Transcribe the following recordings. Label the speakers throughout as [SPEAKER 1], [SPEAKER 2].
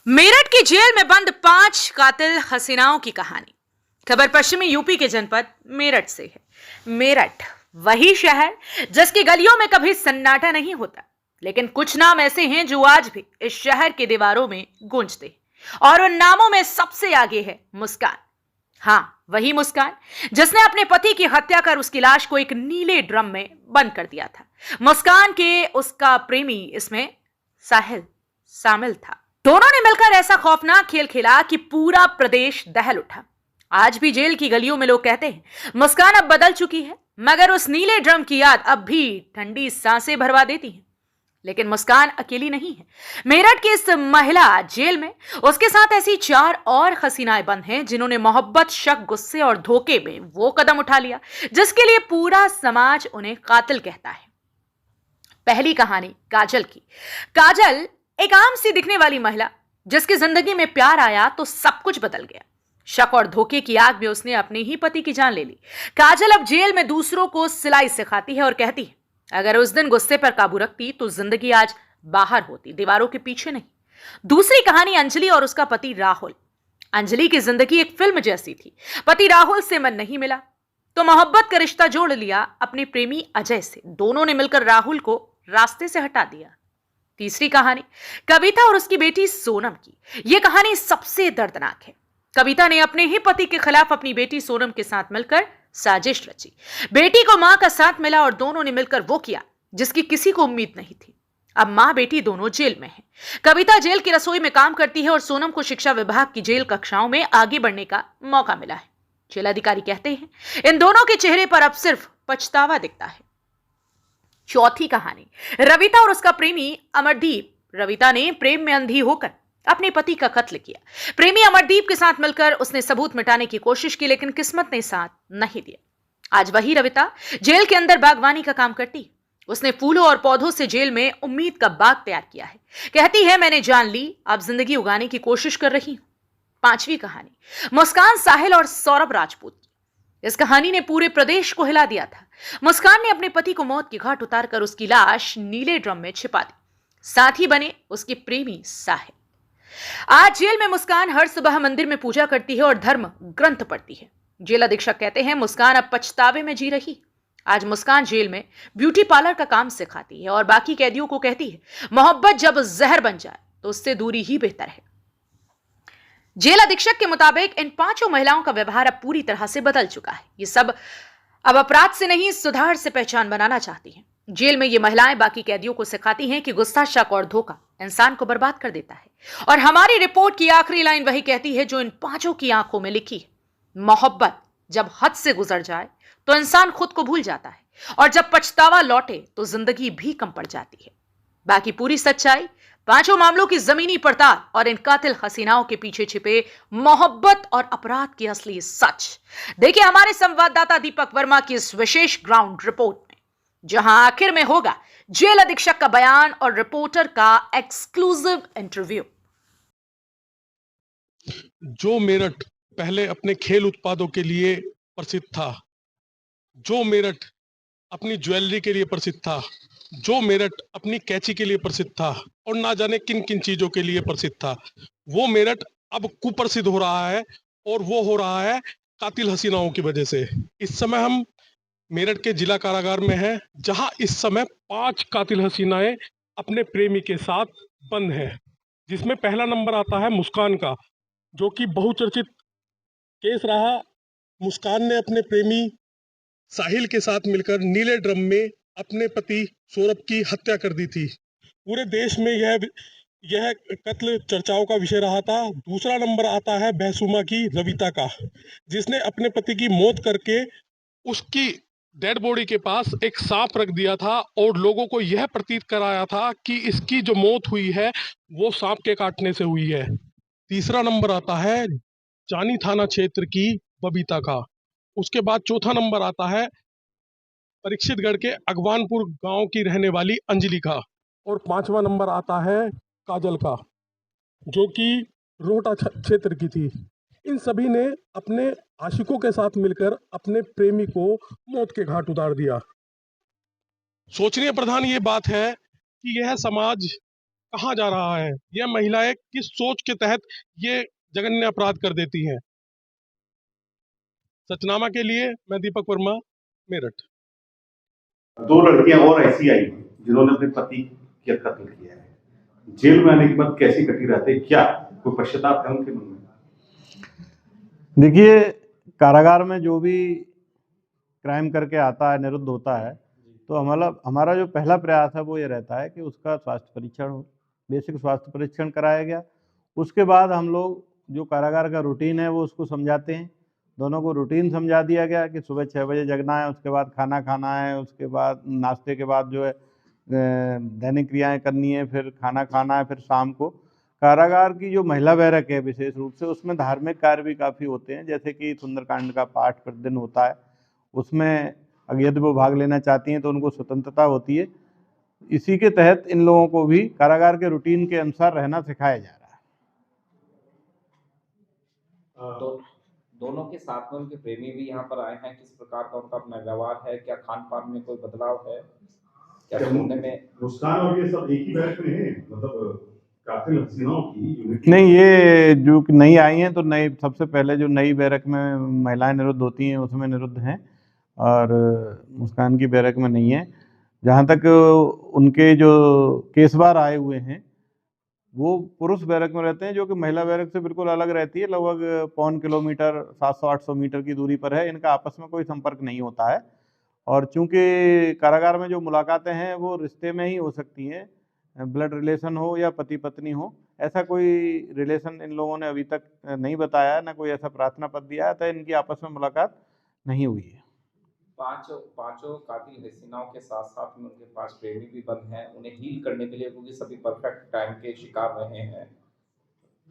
[SPEAKER 1] मेरठ की जेल में बंद 5 कातिल हसीनाओं की कहानी। खबर पश्चिमी यूपी के जनपद मेरठ से है। मेरठ वही शहर जिसकी गलियों में कभी सन्नाटा नहीं होता, लेकिन कुछ नाम ऐसे हैं जो आज भी इस शहर की दीवारों में गूंजते हैं, और उन नामों में सबसे आगे है मुस्कान। हाँ, वही मुस्कान जिसने अपने पति की हत्या कर उसकी लाश को एक नीले ड्रम में बंद कर दिया था। मुस्कान के उसका प्रेमी इसमें साहिल शामिल था। दोनों ने मिलकर ऐसा खौफनाक खेल खेला कि पूरा प्रदेश दहल उठा। आज भी जेल की गलियों में लोग कहते हैं मुस्कान अब बदल चुकी है, मगर उस नीले ड्रम की याद अब भी ठंडी सांसें भरवा देती है। लेकिन मुस्कान अकेली नहीं है। मेरठ की इस महिला जेल में उसके साथ ऐसी 4 और हसीनाएं बंद हैं जिन्होंने मोहब्बत, शक, गुस्से और धोखे में वो कदम उठा लिया जिसके लिए पूरा समाज उन्हें कातिल कहता है। पहली कहानी काजल की। काजल एक आम सी दिखने वाली महिला जिसकी जिंदगी में प्यार आया तो सब कुछ बदल गया। शक और धोखे की आग में उसने अपने ही पति की जान ले ली। काजल अब जेल में दूसरों को सिलाई सिखाती है और कहती है अगर उस दिन गुस्से पर काबू रखती तो जिंदगी आज बाहर होती, दीवारों के पीछे नहीं। दूसरी कहानी अंजलि और उसका पति राहुल। अंजलि की जिंदगी एक फिल्म जैसी थी। पति राहुल से मन नहीं मिला तो मोहब्बत का रिश्ता जोड़ लिया अपने प्रेमी अजय से। दोनों ने मिलकर राहुल को रास्ते से हटा दिया। तीसरी कहानी कविता और उसकी बेटी सोनम की। यह कहानी सबसे दर्दनाक है। कविता ने अपने ही पति के खिलाफ अपनी बेटी सोनम के साथ मिलकर साजिश रची। बेटी को मां का साथ मिला और दोनों ने मिलकर वो किया जिसकी किसी को उम्मीद नहीं थी। अब मां बेटी दोनों जेल में हैं। कविता जेल की रसोई में काम करती है और सोनम को शिक्षा विभाग की जेल कक्षाओं में आगे बढ़ने का मौका मिला है। जेल अधिकारी कहते हैं इन दोनों के चेहरे पर अब सिर्फ पछतावा दिखता है। चौथी कहानी रविता और उसका प्रेमी अमरदीप। रविता ने प्रेम में अंधी होकर अपने पति का कत्ल किया। प्रेमी अमरदीप के साथ मिलकर उसने सबूत मिटाने की कोशिश की, लेकिन किस्मत ने साथ नहीं दिया। आज वही रविता जेल के अंदर बागवानी का काम करती। उसने फूलों और पौधों से जेल में उम्मीद का बाग तैयार किया है। कहती है मैंने जान ली, अब जिंदगी उगाने की कोशिश कर रही हूं। पांचवी कहानी मुस्कान, साहिल और सौरभ राजपूत। इस कहानी ने पूरे प्रदेश को हिला दिया था। मुस्कान ने अपने पति को मौत की घाट उतारकर उसकी लाश नीले ड्रम में छिपा दी। साथ ही बने उसके प्रेमी साहिल। आज जेल में मुस्कान हर सुबह मंदिर में पूजा करती है और धर्म ग्रंथ पढ़ती है। जेल अधीक्षक कहते हैं मुस्कान अब पछतावे में जी रही। आज मुस्कान जेल में ब्यूटी पार्लर का काम सिखाती है और बाकी कैदियों को कहती है मोहब्बत जब जहर बन जाए तो उससे दूरी ही बेहतर है। जेल अधीक्षक के मुताबिक इन 5 महिलाओं का व्यवहार अब पूरी तरह से बदल चुका है। ये सब अब अपराध से नहीं, सुधार से पहचान बनाना चाहती हैं। जेल में ये महिलाएं बाकी कैदियों को सिखाती हैं कि गुस्सा, शक और धोखा इंसान को बर्बाद कर देता है। और हमारी रिपोर्ट की आखिरी लाइन वही कहती है जो इन 5 की आंखों में लिखी है। मोहब्बत जब हद से गुजर जाए तो इंसान खुद को भूल जाता है, और जब पछतावा लौटे तो जिंदगी भी कम पड़ जाती है। बाकी पूरी सच्चाई, 5 मामलों की जमीनी पड़ताल और इन कातिल हसीनाओं के पीछे छिपे मोहब्बत और अपराध की असली सच देखिए हमारे संवाददाता दीपक वर्मा की इस विशेष ग्राउंड रिपोर्ट में, जहां आखिर में होगा जेल अधीक्षक का बयान और रिपोर्टर का एक्सक्लूसिव इंटरव्यू।
[SPEAKER 2] जो मेरठ पहले अपने खेल उत्पादों के लिए प्रसिद्ध था, जो मेरठ अपनी ज्वेलरी के लिए प्रसिद्ध था, जो मेरठ अपनी कैंची के लिए प्रसिद्ध था और ना जाने किन किन चीजों के लिए प्रसिद्ध था, वो मेरठ अब कुप्रसिद्ध हो रहा है। और वो हो रहा है कातिल हसीनाओं की वजह से। इस समय हम मेरठ के जिला कारागार में हैं, जहां इस समय 5 कातिल हसीनाएं अपने प्रेमी के साथ बंद हैं, जिसमें पहला नंबर आता है मुस्कान का, जो कि बहुचर्चित केस रहा। मुस्कान ने अपने प्रेमी साहिल के साथ मिलकर नीले ड्रम में अपने पति सौरभ की हत्या कर दी थी। पूरे देश में यह कत्ल चर्चाओं का विषय रहा था। दूसरा नंबर आता है बहसुमा की रविता का, जिसने अपने पति की मौत करके उसकी डेड बॉडी के पास एक सांप रख दिया था और लोगों को यह प्रतीत कराया था कि इसकी जो मौत हुई है वो सांप के काटने से हुई है। तीसरा नंबर आता है जानी थाना क्षेत्र की बबीता का। उसके बाद चौथा नंबर आता है परीक्षितगढ़ के अगवानपुर गांव की रहने वाली अंजलि का। और 5वां नंबर आता है काजल का, जो कि रोहटा क्षेत्र की थी। इन सभी ने अपने आशिकों के साथ मिलकर अपने प्रेमी को मौत के घाट उतार दिया। सोचनीय प्रधान ये बात है कि यह समाज कहाँ जा रहा है? यह महिलाएं किस सोच के तहत ये जघन्य अपराध कर देती हैं? सचनामा के लिए मैं दीपक वर्मा, मेरठ।
[SPEAKER 3] 2 लड़कियां और ऐसी आई हैं जिन्होंने अपने पति का कत्ल किया है। जेल में आने के बाद कैसी कटी रहते हैं, क्या कोई पश्चाताप है उनके मन में?
[SPEAKER 4] देखिए, कारागार में जो भी क्राइम करके आता है, निरुद्ध होता है, तो हमारा जो पहला प्रयास है वो ये रहता है कि उसका स्वास्थ्य परीक्षण हो। बेसिक स्वास्थ्य परीक्षण कराया गया। उसके बाद हम लोग जो कारागार का रूटीन है वो उसको समझाते हैं। दोनों को रूटीन समझा दिया गया कि सुबह 6 बजे जगना है, उसके बाद खाना खाना है, उसके बाद नाश्ते के बाद जो है दैनिक क्रियाएं करनी है, फिर खाना खाना है, फिर शाम को कारागार की जो महिला बैरक है विशेष रूप से उसमें धार्मिक कार्य भी काफ़ी होते हैं, जैसे कि सुंदरकांड का पाठ प्रतिदिन होता है। उसमें अगर यदि वो भाग लेना चाहती हैं तो उनको स्वतंत्रता होती है। इसी के तहत इन लोगों को भी कारागार के रूटीन के अनुसार रहना सिखाया जा रहा है।
[SPEAKER 5] तो दोनों के साथ में उनके प्रेमी भी यहाँ पर आए हैं, किस प्रकार का उनका अपना व्यवहार है, क्या खान पान में कोई बदलाव है, क्या सुनने में?
[SPEAKER 3] मुस्कान और ये सब एक ही बैरक में है, मतलब कातिल हसीनाओं की यूनिटी?
[SPEAKER 4] नहीं, ये जो नई आई हैं तो नई सबसे पहले जो नई बैरक में महिलाएं निरुद्ध होती हैं उसमें निरुद्ध हैं और मुस्कान की बैरक में नहीं है। जहाँ तक उनके जो केसवार आए हुए हैं वो पुरुष बैरक में रहते हैं, जो कि महिला बैरक से बिल्कुल अलग रहती है। लगभग 1.25 किलोमीटर 700-800 मीटर की दूरी पर है। इनका आपस में कोई संपर्क नहीं होता है और चूंकि कारागार में जो मुलाकातें हैं वो रिश्ते में ही हो सकती हैं, ब्लड रिलेशन हो या पति पत्नी हो। ऐसा कोई रिलेशन इन लोगों ने अभी तक नहीं बताया, ना कोई ऐसा प्रार्थना पत्र दिया है, तो इनकी आपस में मुलाकात नहीं हुई है।
[SPEAKER 5] पांचों कातिल हसीनाओं के साथ साथ में उनके पास प्रेमी भी बंद हैं, उन्हें हील करने के लिए, क्योंकि सभी परफेक्ट टाइम के शिकार रहे हैं।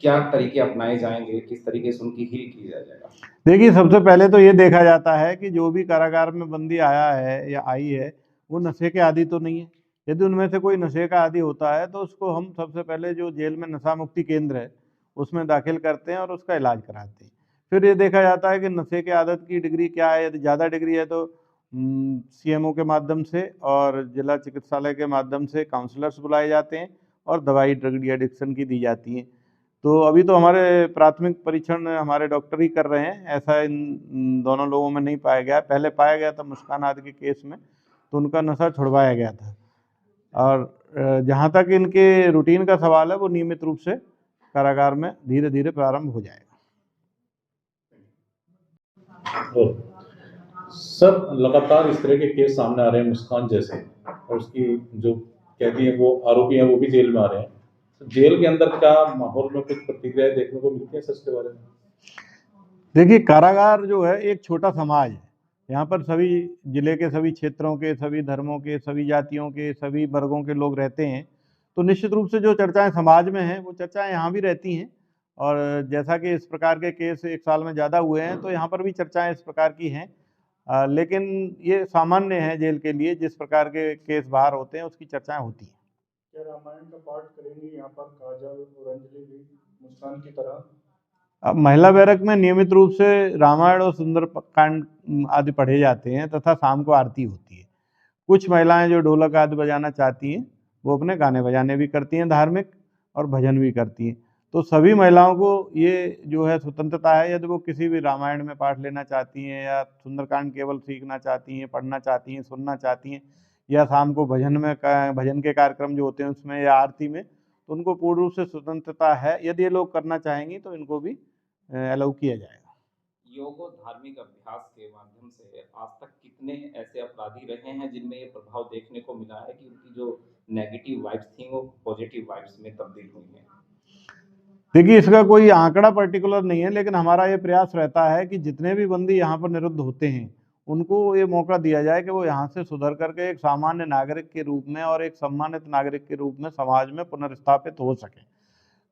[SPEAKER 5] क्या तरीके अपनाए जाएंगे, किस तरीके से उनकी हील की जाएगा?
[SPEAKER 4] देखिए, सबसे पहले तो ये देखा जाता है कि जो भी कारागार में बंदी आया है या आई है वो नशे के आदी तो नहीं है। यदि उनमें से कोई नशे का आदी होता है तो उसको हम सबसे पहले जो जेल में नशा मुक्ति केंद्र है उसमें दाखिल करते हैं और उसका इलाज कराते हैं। फिर ये देखा जाता है कि नशे के आदत की डिग्री क्या है। यदि ज़्यादा डिग्री है तो CMO के माध्यम से और जिला चिकित्सालय के माध्यम से काउंसलर्स बुलाए जाते हैं और दवाई ड्रग डी एडिक्शन की दी जाती हैं। तो अभी तो हमारे प्राथमिक परीक्षण हमारे डॉक्टर ही कर रहे हैं, ऐसा इन दोनों लोगों में नहीं पाया गया। पहले पाया गया था मुस्कान आदि के केस में, तो उनका नशा छुड़वाया गया था। और जहाँ तक इनके रूटीन का सवाल है वो नियमित रूप से कारागार में धीरे धीरे प्रारंभ हो जाएगा।
[SPEAKER 6] सर, लगातार इस तरह के केस सामने आ रहे हैं मुस्कान जैसे, और उसकी जो कैदी है वो आरोपी हैं वो भी जेल में आ रहे हैं। जेल के अंदर क्या माहौल में कुछ प्रतिक्रियाएं देखने को मिलती है सर इसके बारे में?
[SPEAKER 4] देखिए, कारागार जो है एक छोटा समाज है। यहाँ पर सभी जिले के सभी क्षेत्रों के, सभी धर्मों के, सभी जातियों के, सभी वर्गों के लोग रहते हैं। तो निश्चित रूप से जो चर्चाएं समाज में हैं वो चर्चाएं यहाँ भी रहती हैं। और जैसा कि इस प्रकार के केस 1 साल में ज़्यादा हुए हैं तो यहाँ पर भी चर्चाएं इस प्रकार की हैं। लेकिन ये सामान्य है जेल के लिए, जिस प्रकार के केस बाहर होते हैं उसकी चर्चाएं होती हैं।
[SPEAKER 7] क्या रामायण का पाठ करेंगी यहाँ पर काजल और अंजलि भी मुस्कान की तरह?
[SPEAKER 4] अब महिला बैरक में नियमित रूप से रामायण और सुंदरकांड आदि पढ़े जाते हैं तथा शाम को आरती होती है। कुछ महिलाएं जो ढोलक आदि बजाना चाहती हैं वो अपने गाने बजाने भी करती हैं धार्मिक, और भजन भी करती हैं। तो सभी महिलाओं को ये जो है स्वतंत्रता है, यदि वो किसी भी रामायण में पाठ लेना चाहती हैं या सुंदरकांड केवल सीखना चाहती हैं, पढ़ना चाहती हैं, सुनना चाहती हैं, या शाम को भजन के कार्यक्रम जो होते हैं उसमें या आरती में, तो उनको पूर्ण रूप से स्वतंत्रता है। यदि ये लोग करना चाहेंगी तो इनको भी अलाउ किया जाएगा।
[SPEAKER 5] योग और धार्मिक अभ्यास के माध्यम से आज तक कितने ऐसे अपराधी रहे हैं जिनमें ये प्रभाव देखने को मिला है कि उनकी जो नेगेटिव वाइब्स थी वो पॉजिटिव वाइब्स में तब्दील हुई हैं?
[SPEAKER 4] देखिए, इसका कोई आंकड़ा पर्टिकुलर नहीं है, लेकिन हमारा ये प्रयास रहता है कि जितने भी बंदी यहाँ पर निरुद्ध होते हैं उनको ये मौका दिया जाए कि वो यहाँ से सुधर करके एक सामान्य नागरिक के रूप में और एक सम्मानित नागरिक के रूप में समाज में पुनर्स्थापित हो सके।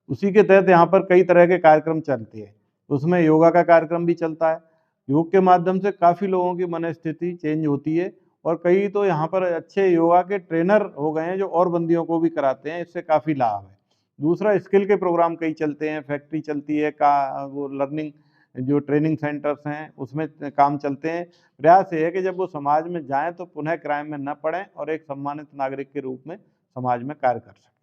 [SPEAKER 4] उसी के तहत यहाँ पर कई तरह के कार्यक्रम चलते हैं। उसमें योगा का कार्यक्रम भी चलता है। योग के माध्यम से काफ़ी लोगों की मनस्थिति चेंज होती है और कई तो यहाँ पर अच्छे योगा के ट्रेनर हो गए हैं जो और बंदियों को भी कराते हैं। इससे काफ़ी लाभ है। दूसरा, स्किल के प्रोग्राम कई चलते हैं, फैक्ट्री चलती है, वो लर्निंग जो ट्रेनिंग सेंटर्स हैं उसमें काम चलते हैं। प्रयास ये है कि जब वो समाज में जाएं तो पुनः क्राइम में न पड़ें और एक सम्मानित नागरिक के रूप में समाज में कार्य कर सकें।